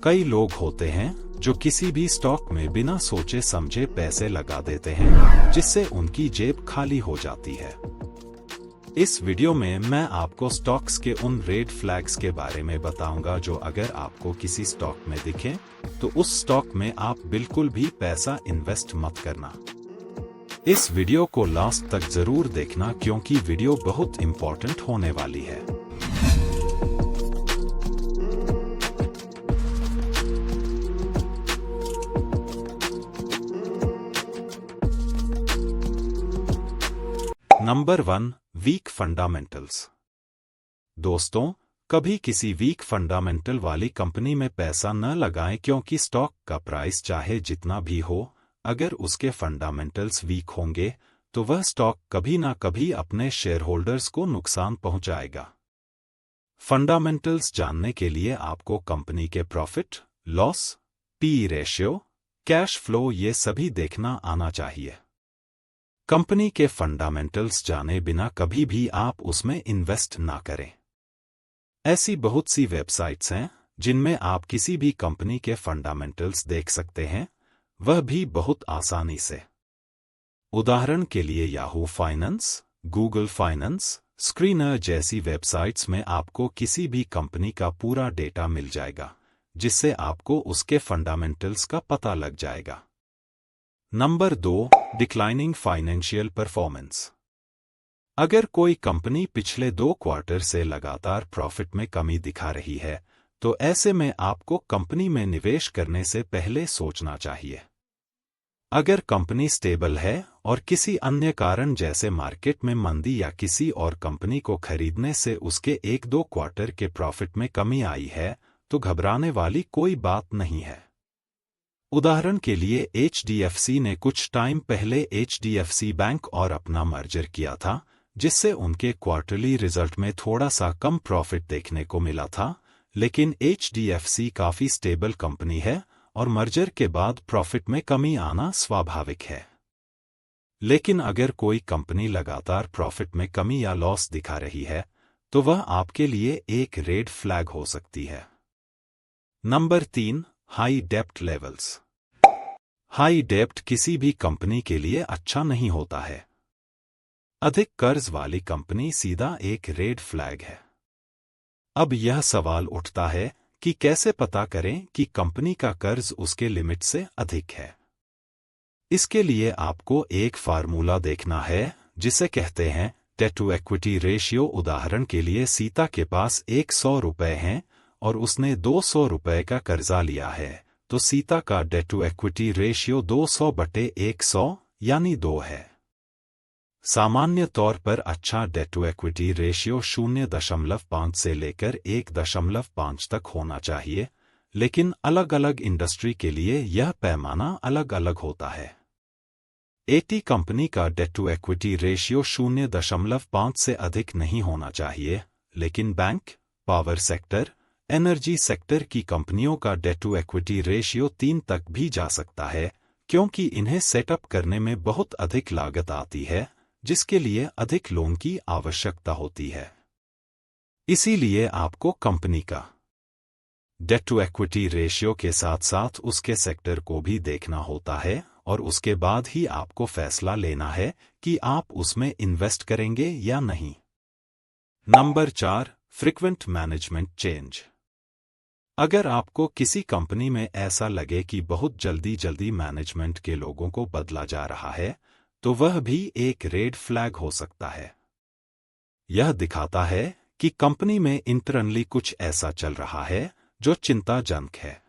कई लोग होते हैं जो किसी भी स्टॉक में बिना सोचे समझे पैसे लगा देते हैं, जिससे उनकी जेब खाली हो जाती है। इस वीडियो में मैं आपको स्टॉक्स के उन रेड फ्लैग्स के बारे में बताऊंगा जो अगर आपको किसी स्टॉक में दिखें तो उस स्टॉक में आप बिल्कुल भी पैसा इन्वेस्ट मत करना। इस वीडियो को लास्ट तक जरूर देखना क्योंकि वीडियो बहुत इंपॉर्टेंट होने वाली है। Number 1, week fundamentals. दोस्तों, कभी किसी वीक फंडामेंटल वाली कंपनी में पैसा न लगाएं क्योंकि स्टॉक का प्राइस चाहे जितना भी हो, अगर उसके फंडामेंटल्स वीक होंगे तो वह स्टॉक कभी ना कभी अपने शेयर होल्डर्स को नुकसान पहुंचाएगा। फंडामेंटल्स जानने के लिए आपको कंपनी के profit, loss, P ratio, cash flow ये सभी देखना आना चाहिए। कंपनी के फंडामेंटल्स जाने बिना कभी भी आप उसमें इन्वेस्ट ना करें। ऐसी बहुत सी वेबसाइट्स हैं जिनमें आप किसी भी कंपनी के फंडामेंटल्स देख सकते हैं, वह भी बहुत आसानी से। उदाहरण के लिए Yahoo finance, Google finance, screener जैसी वेबसाइट्स में आपको किसी भी कंपनी का पूरा डेटा मिल जाएगा, जिससे आपको उसके फंडामेंटल्स का पता लग जाएगा। Number 2, declining financial performance. अगर कोई कंपनी पिछले 2 क्वार्टर से लगातार प्रॉफिट में कमी दिखा रही है, तो ऐसे में आपको कंपनी में निवेश करने से पहले सोचना चाहिए। अगर कंपनी स्टेबल है और किसी अन्य कारण जैसे मार्केट में मंदी या किसी और कंपनी को खरीदने से उसके 1-2 क्वार्टर के प्रॉफिट में कमी आई है, तो घबराने वाली कोई बात नहीं है। उदाहरण के लिए एचडीएफसी ने कुछ टाइम पहले एचडीएफसी बैंक और अपना मर्जर किया था, जिससे उनके क्वार्टरली रिजल्ट में थोड़ा सा कम प्रॉफिट देखने को मिला था, लेकिन एचडीएफसी काफी स्टेबल कंपनी है और मर्जर के बाद प्रॉफिट में कमी आना स्वाभाविक है। लेकिन अगर कोई कंपनी लगातार प्रॉफिट में कमी या लॉस दिखा रही है, तो वह आपके लिए एक रेड फ्लैग हो सकती है। नंबर 3, हाई डेप्ट लेवल्स। हाई डेप्ट किसी भी कंपनी के लिए अच्छा नहीं होता है। अधिक कर्ज वाली कंपनी सीधा एक रेड फ्लैग है। अब यह सवाल उठता है कि कैसे पता करें कि कंपनी का कर्ज उसके लिमिट से अधिक है। इसके लिए आपको एक फार्मूला देखना है जिसे कहते हैं डेट टू इक्विटी रेशियो। उदाहरण के लिए सीता के पास 100 रुपए हैं और उसने 200 रुपए का कर्जा लिया है, तो सीता का डेट टू इक्विटी रेशियो 200/100 यानी 2 है। सामान्य तौर पर अच्छा डेट टू इक्विटी रेशियो 0.5 से लेकर 1.5 तक होना चाहिए, लेकिन अलग अलग इंडस्ट्री के लिए यह पैमाना अलग अलग होता है। एटी कंपनी का डेट टू इक्विटी रेशियो 0.5 से अधिक नहीं होना चाहिए, लेकिन bank, power sector, energy sector की कंपनियों का डेट टू इक्विटी रेशियो 3 तक भी जा सकता है, क्योंकि इन्हें सेटअप करने में बहुत अधिक लागत आती है, जिसके लिए अधिक लोन की आवश्यकता होती है। इसीलिए आपको कंपनी का डेट टू इक्विटी रेशियो के साथ साथ उसके सेक्टर को भी देखना होता है और उसके बाद ही आपको फैसला लेना है कि आप उसमें इन्वेस्ट करेंगे या नहीं। Number 4, frequent management change. अगर आपको किसी कंपनी में ऐसा लगे कि बहुत जल्दी मैनेजमेंट के लोगों को बदला जा रहा है, तो वह भी एक रेड फ्लैग हो सकता है। यह दिखाता है कि कंपनी में इंटरनली कुछ ऐसा चल रहा है जो चिंताजनक है।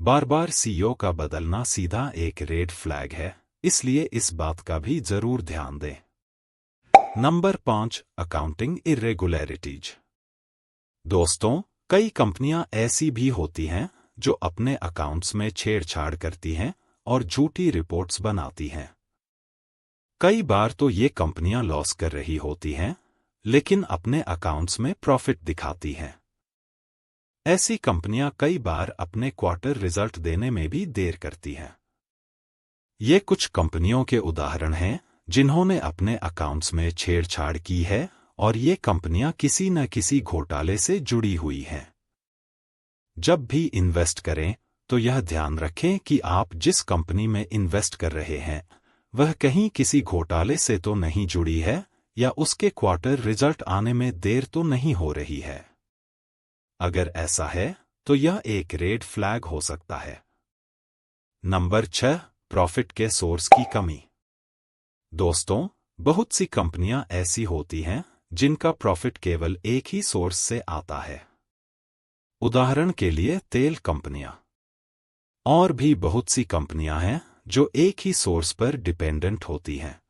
बार-बार सीईओ का बदलना सीधा एक रेड फ्लैग है, इसलिए इस बात का भी जरूर ध्यान दें। Number 5, accounting irregularities. दोस्तों, कई कंपनियां ऐसी भी होती हैं जो अपने अकाउंट्स में छेड़छाड़ करती हैं और झूठी रिपोर्ट्स बनाती हैं। कई बार तो ये कंपनियां लॉस कर रही होती हैं, लेकिन अपने अकाउंट्स में प्रॉफिट दिखाती हैं। ऐसी कंपनियां कई बार अपने क्वार्टर रिजल्ट देने में भी देर करती हैं। ये कुछ कंपनियों के उदाहरण हैं जिन्होंने अपने अकाउंट्स में छेड़छाड़ की है और ये कंपनियां किसी न किसी घोटाले से जुड़ी हुई हैं। जब भी इन्वेस्ट करें तो यह ध्यान रखें कि आप जिस कंपनी में इन्वेस्ट कर रहे हैं वह कहीं किसी घोटाले से तो नहीं जुड़ी है या उसके क्वार्टर रिजल्ट आने में देर तो नहीं हो रही है। अगर ऐसा है तो यह एक रेड फ्लैग हो सकता है। नंबर 6, प्रॉफिट के सोर्स की कमी। दोस्तों, बहुत सी कंपनियां ऐसी होती हैं जिनका प्रॉफिट केवल एक ही सोर्स से आता है। उदाहरण के लिए तेल कंपनियां। और भी बहुत सी कंपनियां हैं जो एक ही सोर्स पर डिपेंडेंट होती हैं।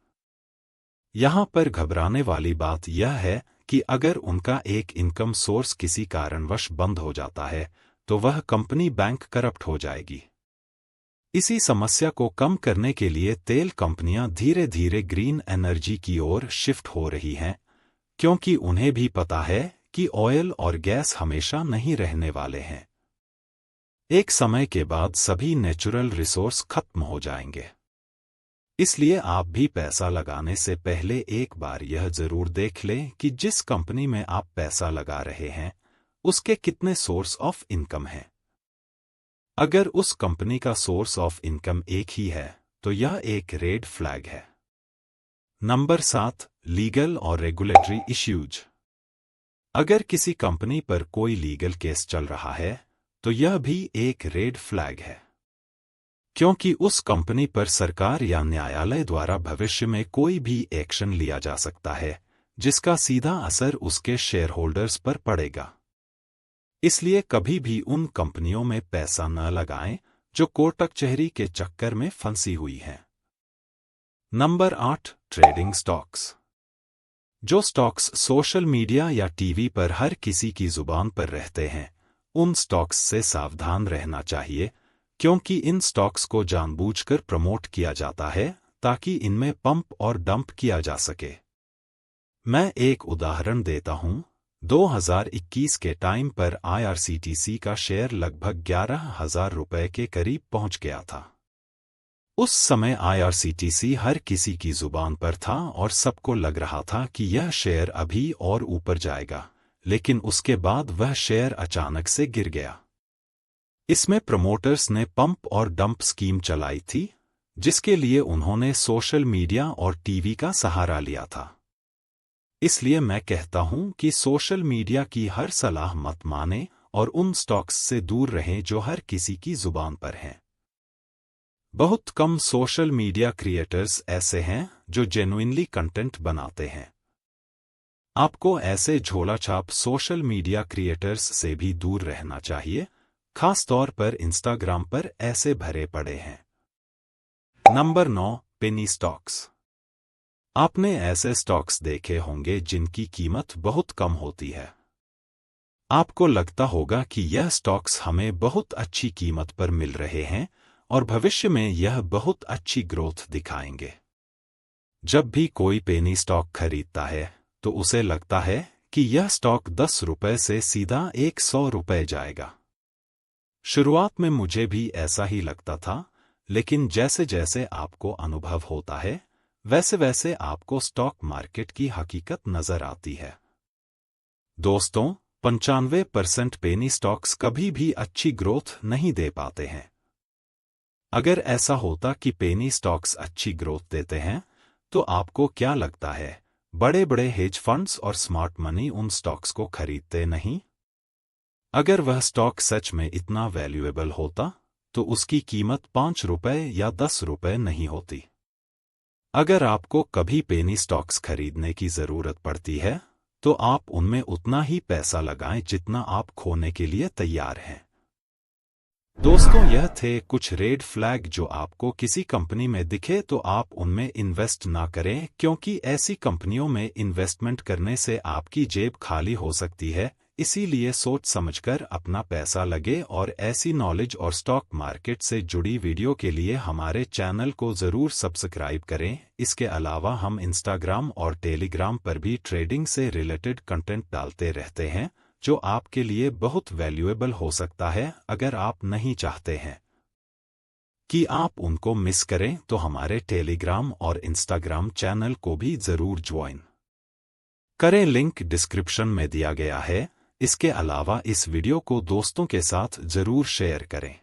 यहां पर घबराने वाली बात यह है कि अगर उनका एक इनकम सोर्स किसी कारणवश बंद हो जाता है तो वह कंपनी बैंक करप्ट हो जाएगी। इसी समस्या को कम करने के लिए तेल कंपनियां धीरे धीरे ग्रीन एनर्जी की ओर शिफ्ट हो रही हैं, क्योंकि उन्हें भी पता है कि ऑयल और गैस हमेशा नहीं रहने वाले हैं। एक समय के बाद सभी नेचुरल रिसोर्स खत्म हो जाएंगे। इसलिए आप भी पैसा लगाने से पहले एक बार यह जरूर देख लें कि जिस कंपनी में आप पैसा लगा रहे हैं उसके कितने सोर्स ऑफ इनकम हैं। अगर उस कंपनी का सोर्स ऑफ इनकम एक ही है तो यह एक रेड फ्लैग है। नंबर 7, लीगल और रेगुलेटरी इश्यूज। अगर किसी कंपनी पर कोई लीगल केस चल रहा है तो यह भी एक रेड फ्लैग है, क्योंकि उस कंपनी पर सरकार या न्यायालय द्वारा भविष्य में कोई भी एक्शन लिया जा सकता है जिसका सीधा असर उसके शेयर होल्डर्स पर पड़ेगा। इसलिए कभी भी उन कंपनियों में पैसा न लगाएं जो कोर्ट कचहरी के चक्कर में फंसी हुई हैं। Number 8, trading stocks. जो स्टॉक्स सोशल मीडिया या टीवी पर हर किसी की जुबान पर रहते हैं उन स्टॉक्स से सावधान रहना चाहिए, क्योंकि इन स्टॉक्स को जानबूझकर प्रमोट किया जाता है ताकि इनमें पंप और डंप किया जा सके। मैं एक उदाहरण देता हूं। 2021 के टाइम पर IRCTC का शेयर लगभग 11,000 रुपए के करीब पहुंच गया था। उस समय IRCTC हर किसी की जुबान पर था और सबको लग रहा था कि यह शेयर अभी और ऊपर जाएगा, लेकिन उसके बाद वह शेयर अचानक से गिर गया। इसमें प्रमोटर्स ने पंप और डंप स्कीम चलाई थी, जिसके लिए उन्होंने सोशल मीडिया और टीवी का सहारा लिया था। इसलिए मैं कहता हूं कि सोशल मीडिया की हर सलाह मत माने और उन स्टॉक्स से दूर रहें जो हर किसी की जुबान पर हैं। बहुत कम सोशल मीडिया क्रिएटर्स ऐसे हैं जो जेन्युइनली कंटेंट बनाते हैं। आपको ऐसे झोलाछाप सोशल मीडिया क्रिएटर्स से भी दूर रहना चाहिए, खास तौर पर इंस्टाग्राम पर ऐसे भरे पड़े हैं। Number 9, penny stocks. आपने ऐसे स्टॉक्स देखे होंगे जिनकी कीमत बहुत कम होती है। आपको लगता होगा कि यह स्टॉक्स हमें बहुत अच्छी कीमत पर मिल रहे हैं और भविष्य में यह बहुत अच्छी ग्रोथ दिखाएंगे। जब भी कोई पेनी स्टॉक खरीदता है तो उसे लगता है कि यह स्टॉक 10 रुपए से सीधा 100 रुपए जाएगा। शुरुआत में मुझे भी ऐसा ही लगता था, लेकिन जैसे जैसे आपको अनुभव होता है वैसे वैसे आपको स्टॉक मार्केट की हकीकत नजर आती है। दोस्तों, 95% पेनी स्टॉक्स कभी भी अच्छी ग्रोथ नहीं दे पाते हैं। अगर ऐसा होता कि पेनी स्टॉक्स अच्छी ग्रोथ देते हैं तो आपको क्या लगता है बड़े बड़े हेज फंड्स और स्मार्ट मनी उन स्टॉक्स को खरीदते नहीं? अगर वह स्टॉक सच में इतना वैल्यूएबल होता तो उसकी कीमत 5 रुपए या 10 रुपए नहीं होती। अगर आपको कभी पेनी स्टॉक्स खरीदने की जरूरत पड़ती है तो आप उनमें उतना ही पैसा लगाएं जितना आप खोने के लिए तैयार हैं। दोस्तों, यह थे कुछ रेड फ्लैग जो आपको किसी कंपनी में दिखे तो आप उनमें इन्वेस्ट ना करें, क्योंकि ऐसी कंपनियों में इन्वेस्टमेंट करने से आपकी जेब खाली हो सकती है। इसीलिए सोच समझकर अपना पैसा लगे और ऐसी नॉलेज और स्टॉक मार्केट से जुड़ी वीडियो के लिए हमारे चैनल को ज़रूर सब्सक्राइब करें। इसके अलावा हम इंस्टाग्राम और टेलीग्राम पर भी ट्रेडिंग से रिलेटेड कंटेंट डालते रहते हैं जो आपके लिए बहुत वैल्यूएबल हो सकता है। अगर आप नहीं चाहते हैं कि आप उनको मिस करें तो हमारे टेलीग्राम और इंस्टाग्राम चैनल को भी ज़रूर ज्वाइन करें। लिंक डिस्क्रिप्शन में दिया गया है। इसके अलावा इस वीडियो को दोस्तों के साथ जरूर शेयर करें।